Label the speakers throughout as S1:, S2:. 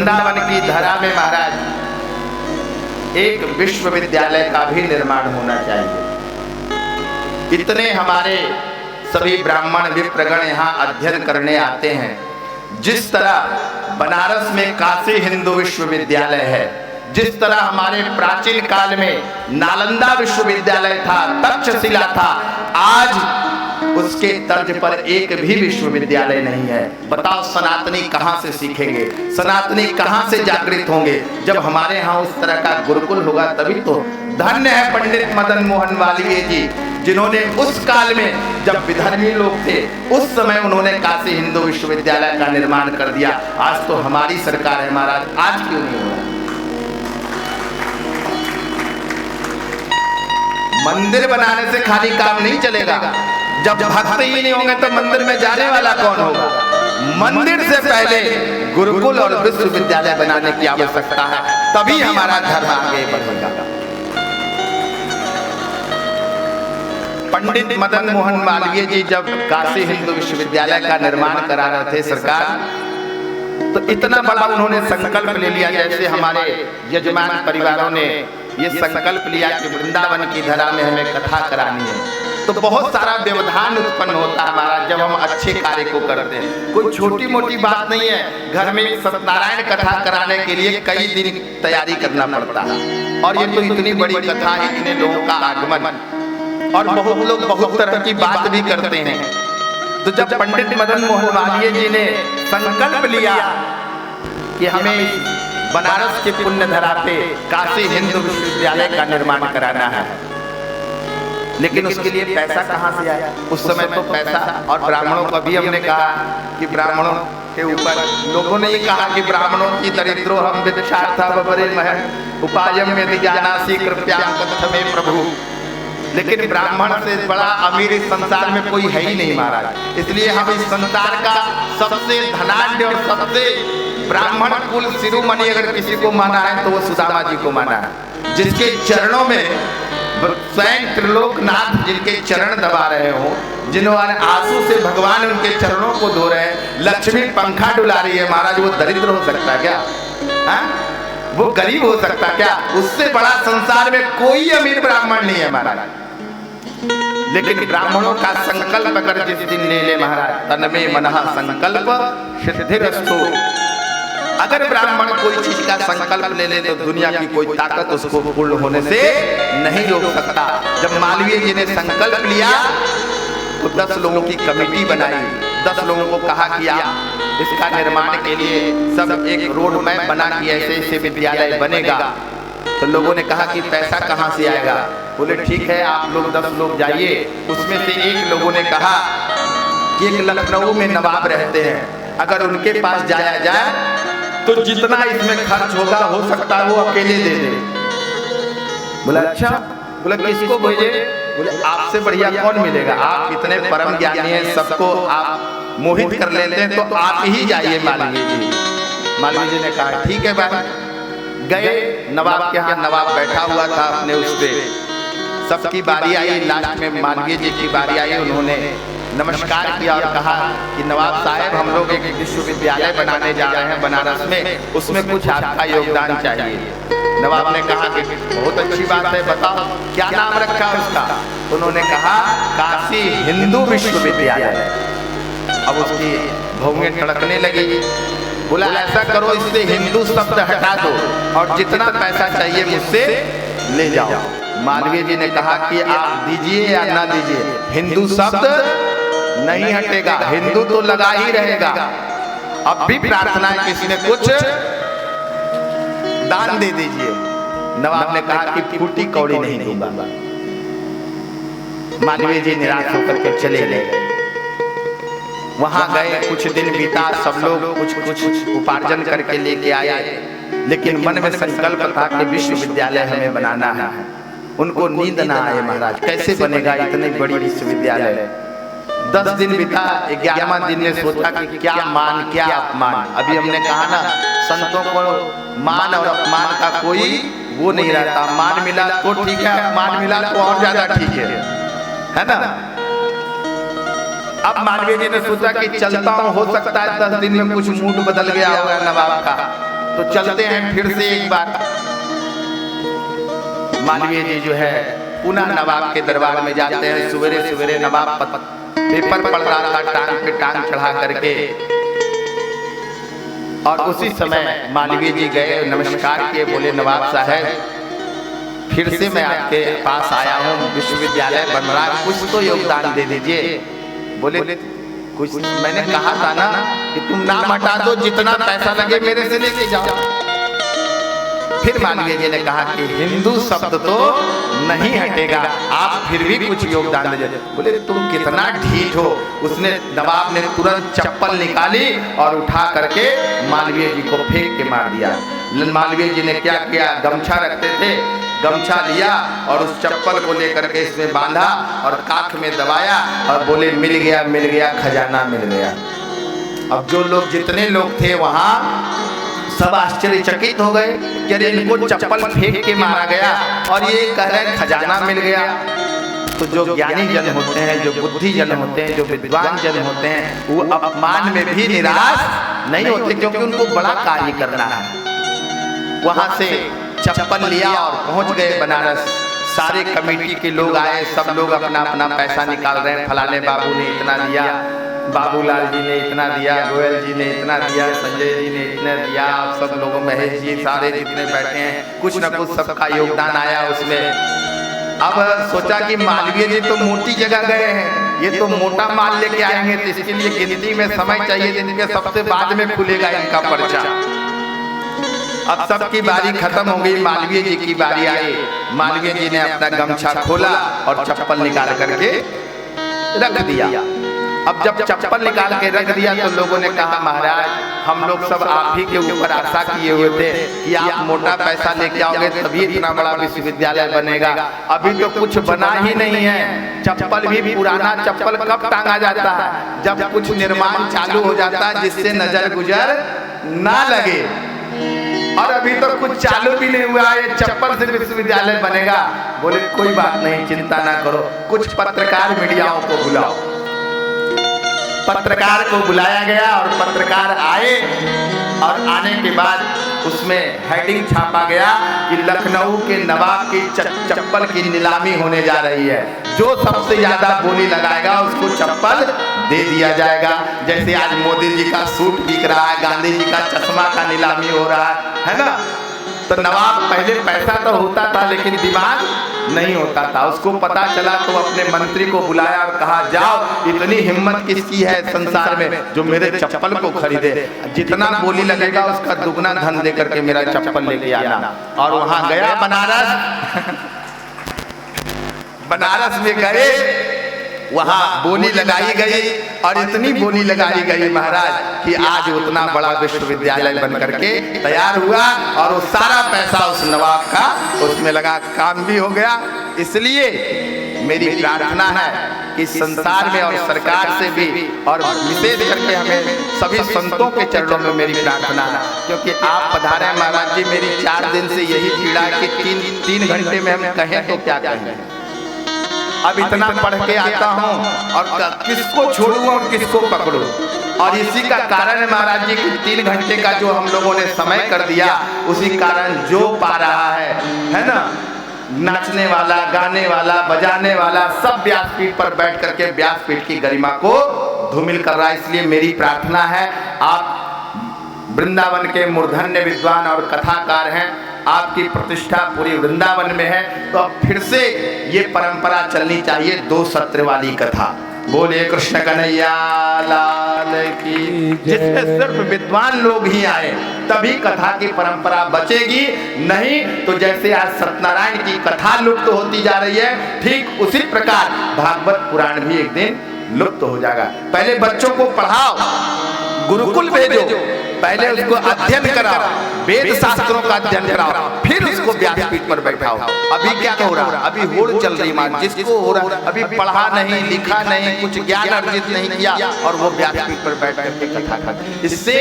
S1: वृंदावन की धरा में महाराज एक विश्वविद्यालय का भी निर्माण होना चाहिए। इतने हमारे सभी ब्राह्मण विप्रगण यहाँ अध्ययन करने आते हैं। जिस तरह बनारस में काशी हिंदू विश्वविद्यालय है, जिस तरह हमारे प्राचीन काल में नालंदा विश्वविद्यालय था, तक्षशिला था, आज उसके तर्ज पर एक भी विश्वविद्यालय नहीं है। बताओ सनातनी कहां से सीखेंगे, सनातनी कहां से जागृत होंगे? जब हमारे यहाँ उस तरह का गुरुकुल होगा तभी तो। धन्य है पंडित मदन मोहन मालवीय जी, जिन्होंने उस काल में जब विधर्मी लोग थे उस समय उन्होंने काशी हिंदू विश्वविद्यालय का निर्माण कर दिया। आज तो हमारी सरकार है महाराज, आज क्यों नहीं हो रहा? मंदिर बनाने से खाली काम नहीं चलेगा। जब भक्त ही नहीं होंगे तो मंदिर में जाने वाला कौन होगा? मंदिर से पहले गुरुकुल और विश्वविद्यालय बनाने की आवश्यकता है, तभी हमारा धर्म आगे बढ़ेगा। पंडित मदन मोहन मालवीय जी जब काशी हिंदू विश्वविद्यालय का निर्माण करा रहे थे सरकार, तो इतना बड़ा उन्होंने संकल्प ले लिया। जैसे हमारे यजमान परिवारों ने ये संकल्प लिया कि वृंदावन की धरा में हमें कथा करानी है, तो बहुत सारा व्यवधान उत्पन्न होता है हमारा जब हम अच्छे कार्य को करते हैं। कोई छोटी मोटी बात नहीं है। घर में सत्यनारायण कथा कराने के लिए कई दिन तैयारी करना पड़ता है, और ये तो इतनी बड़ी कथा, इतने लोगों का आगमन, और बहुत लोग बहुत तरह की बात भी करते हैं। तो जब पंडित मदन मोहन मालवीय जी ने संकल्प लिया कि हमें बनारस के पुण्य धरा पे काशी हिंदू विश्वविद्यालय का निर्माण कराना है, लेकिन उसके लिए पैसा कहाँ से आया? उस समय तो पैसा, और ब्राह्मणों को भी हमने कहा कि ब्राह्मणों के ऊपर लोगों ने ये कहा कि ब्राह्मणों की दरिद्रो हम विदुषार्था बबरे महर उपायम यदि जानासि कृपया कथ में प्रभु। लेकिन ब्राह्मण से बड़ा अमीर इस संसार में कोई है ही नहीं महाराज। इसलिए हम इस संसार का सबसे धनाढ्य और सबसे ब्राह्मण कुल शिरोमणि अगर किसी को माना है तो वो सुदामा जी को माना है, जिसके चरणों में स्वयं त्रिलोकनाथ जिनके चरण दबा रहे हो, जिन्होंने आंसू से भगवान उनके चरणों को धो रहे हैं, लक्ष्मी पंखा डुला रही है महाराज। वो दरिद्र हो सकता क्या? वो गरीब हो सकता क्या? उससे बड़ा संसार में कोई अमीर ब्राह्मण नहीं है महाराज। लेकिन ब्राह्मणों का संकल्प अगर जिस दिन ले ले महाराज, तन्मे मनः संकल्प सिद्धिरस्तु। अगर ब्राह्मण कोई चीज का संकल्प ले ले तो दुनिया की कोई ताकत उसको पूर्ण होने से नहीं रोक सकता। जब मालवीय जी ने संकल्प लिया तो 10 लोगों की कमेटी बनाई, 10 लोगों को कहा कि आप इसका निर्माण के लिए सब एक रोड मैप बना कि ऐसे ऐसे विद्यालय बनेगा। तो लोगों ने कहा कि पैसा कहाँ से आएगा? बोले ठीक है, आप लोग 10 लोग जाइए। उसमें से एक लोगों ने कहा कि एक लखनऊ में नवाब रहते हैं, अगर उनके पास जाया जाए तो जितना इसमें खर्च होगा हो सकता है वो अकेले दे दे। बोला अच्छा। बोला किसको भेजे? बोले आपसे बढ़िया कौन मिलेगा, आप इतने परम ज्ञानी हैं, सबको आप मोहित कर लेते हैं, तो आप ही जाइए मालवीय जी। मालवीय जी ने कहा ठीक है भाई। गए नवाब के यहाँ, नवाब बैठा हुआ था अपने उस पे, सबकी बारी आई, लास्ट में मालवीय जी की बारी आई। उन्होंने नमस्कार किया और कहा कि नवाब साहब हम लोग एक विश्वविद्यालय बनाने जा रहे हैं बनारस में, उसमें कुछ आपका योगदान चाहिए। नवाब ने कहा कि बहुत अच्छी बात है, बताओ क्या नाम रखा उसका? उन्होंने कहा काशी हिंदू विश्वविद्यालय। अब उसकी भौंगे तड़कने लगी। बोला ऐसा करो, इससे हिंदू शब्द हटा दो और जितना पैसा चाहिए मुझसे ले जाओ। मालवीय जी ने कहा कि आप दीजिए या ना दीजिए, हिंदू शब्द नहीं हटेगा, हिंदू तो लगा ही रहेगा। अब भी प्रार्थना है कि इसमें कुछ दान दे दीजिए। नवाब ने कहा कि फूटी कौड़ी नहीं दूंगा। मालवीय जी निराश होकर के चले गए। वहां गए, कुछ दिन बीता, सब लोग कुछ कुछ उपार्जन करके लेके आए, लेकिन मन में संकल्प था कि विश्वविद्यालय हमें बनाना है। उनको नींद ना आए महाराज, कैसे बनेगा इतनी बड़ी विश्वविद्यालय। 10 दिन बीता, 11वां दिन ने सोचा कि क्या मान क्या अपमान। अभी हमने कहा ना, संतों को मान और अपमान का कोई वो नहीं रहता। मान मिला तो ठीक है, अपमान मिला तो और ज्यादा ठीक है ना। अब मालवीय जी ने सोचा कि चलता हूँ, हो सकता है 10 दिन में कुछ मूड बदल गया होगा नवाब का। तो चलते हैं फिर से एक बार। मालवीय जी जो है पुनः नवाब के दरबार में जाते हैं। सवेरे सवेरे नवाब पेपर पढ़ रहा था, टांग पे टांग चढ़ा करके, और उसी समय मालवीय जी गए, नमस्कार किए, बोले नवाब साहब फिर से मैं आपके पास आया हूँ, विश्वविद्यालय बन रहा है, कुछ तो योगदान दे दीजिए। बोले कुछ मैंने कहा था ना कि तुम नाम हटा दो, जितना पैसा लगे मेरे से लेके जाओ। फिर मालवीय जी ने कहा कि हिंदू शब्द तो नहीं हटेगा, आप फिर भी कुछ योगदान दे दीजिए। बोले तुम कितना ढीठ हो। उसने नवाब ने तुरंत चप्पल निकाली और उठा करके मालवीय जी को फेंक के मार दिया। मालवीय जी ने क्या किया, गमछा रखते थे, गमछा लिया और उस चप्पल को लेकर के इसमें बांधा और काख में दबाया और बोले मिल गया खजाना मिल गया। अब जो लोग जितने लोग थे वहां सब आश्चर्यचकित हो गए कि अरे इनको चप्पल फेंक के मारा गया और ये कह रहे खजाना मिल गया। तो जो ज्ञानी जन होते हैं, जो बुद्धि जन होते हैं, जो विद्वान जन होते हैं, वो अपमान में भी निराश नहीं होते, क्योंकि उनको बड़ा कार्य करना है। वहां से चप्पल लिया और पहुंच गए बनारस। सारे कमेटी के लोग आए, सब लोग अपना अपना पैसा निकाल रहे हैं। फलाने बाबू ने इतना दिया, बाबूलाल जी ने इतना दिया, गोयल जी ने इतना दिया, संजय जी ने इतना दिया, आप सब लोगों, महेश जी, सारे जितने बैठे हैं, कुछ न कुछ सबका योगदान आया उसमें। अब सोचा कि मालवीय जी तो मोटी जगह गए हैं, ये तो मोटा माल लेके आएंगे, तो इसके लिए गिनती में समय चाहिए, जिनके सबसे बाद में खुलेगा इनका पर्चा। अब सबकी बारी खत्म हो गई, मालवीय जी की बारी आई। मालवीय जी ने अपना गमछा खोला और चप्पल निकाल करके रख दिया। अब जब चप्पल निकाल के रख दिया तो लोगों ने कहा महाराज हम लोग सब आप ही के ऊपर आशा किए हुए थे कि आप मोटा पैसा लेके आओगे तभी इतना बड़ा विश्वविद्यालय बनेगा। अभी तो कुछ बना ही नहीं है। चप्पल भी पुराना चप्पल कब टांगा जाता है, जब कुछ निर्माण चालू हो जाता है जिससे नजर गुजर ना लगे, और अभी तो कुछ चालू भी नहीं हुआ है, चप्पल से विश्वविद्यालय बनेगा। बोले कोई बात नहीं, चिंता ना करो, कुछ पत्रकार मीडियाओं को बुलाओ। पत्रकार को बुलाया गया और पत्रकार आए, और आने के बाद उसमें हेडिंग छापा गया कि लखनऊ के नवाब की चप्पल की नीलामी होने जा रही है, जो सबसे ज्यादा बोली लगाएगा उसको चप्पल दे दिया जाएगा। जैसे आज मोदी जी का सूट बिक रहा है, गांधी जी का चश्मा का नीलामी हो रहा है ना। तो नवाब पहले पैसा तो होता था लेकिन दिमाग नहीं होता था। उसको पता चला तो अपने मंत्री को बुलाया और कहा जाओ, इतनी हिम्मत किसकी है संसार में जो मेरे चप्पल को खरीदे, जितना बोली लगेगा उसका दुगना धन दे करके मेरा चप्पल लेके आना। और वहां गया बनारस में गए, वहां बोली लगाई गई और इतनी बोली लगाई गई महाराज कि आज उतना बड़ा विश्वविद्यालय बन करके तैयार हुआ, और वो सारा पैसा उस नवाब का उसमें लगा, काम भी हो गया। इसलिए मेरी प्रार्थना है कि संसार में और सरकार से भी, और विशेष करके हमें सभी संतों के चरणों में मेरी प्रार्थना है, क्योंकि आप पधारे महाराज जी, मेरी 4 दिन से यही पीड़ा है कि 3 घंटे में हम कहें तो क्या कहें। अब इतना पढ़ के आता हूँ और किसको छोड़ूं और किसको पकड़ूं, और इसी का कारण है महाराज जी कि 3 घंटे का जो हम लोगों ने समय कर दिया, उसी कारण जो पा रहा है ना, नाचने वाला, गाने वाला, बजाने वाला, सब व्यासपीठ पर बैठ करके व्यासपीठ की गरिमा को धूमिल कर रहा है। इसलिए मेरी प्रार्थना है, आप वृंदावन के मूर्धन्य विद्वान और कथाकार हैं, आपकी प्रतिष्ठा पूरी वृंदावन में है, तो अब फिर से ये परंपरा चलनी चाहिए 2 सत्र वाली कथा। बोले कृष्ण कन्हैया लाल की, जिसमें सिर्फ विद्वान लोग ही आए तभी कथा की परंपरा बचेगी। नहीं तो जैसे आज सत्यनारायण की कथा लुप्त होती जा रही है, ठीक उसी प्रकार भागवत पुराण भी एक दिन लुप्त हो जाएगा। पहले बच्चों को पढ़ाओ, गुरुकुल भेजो, पहले उसको अध्ययन कराओ, वेद शास्त्रों का अध्ययन कराओ, फिर उसको व्यासपीठ पर बैठाओ। अभी क्या हो रहा है, अभी होड़ चल रही मां, जिसको हो रहा अभी पढ़ा नहीं, लिखा नहीं, कुछ ज्ञान अर्जित नहीं किया, और वो व्यासपीठ पर बैठ करके कथा करते। इससे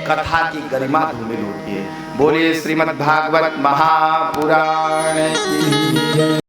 S1: कथा की गरिमा धूमिल होती है। बोलिए श्रीमद् भागवत महापुराण की।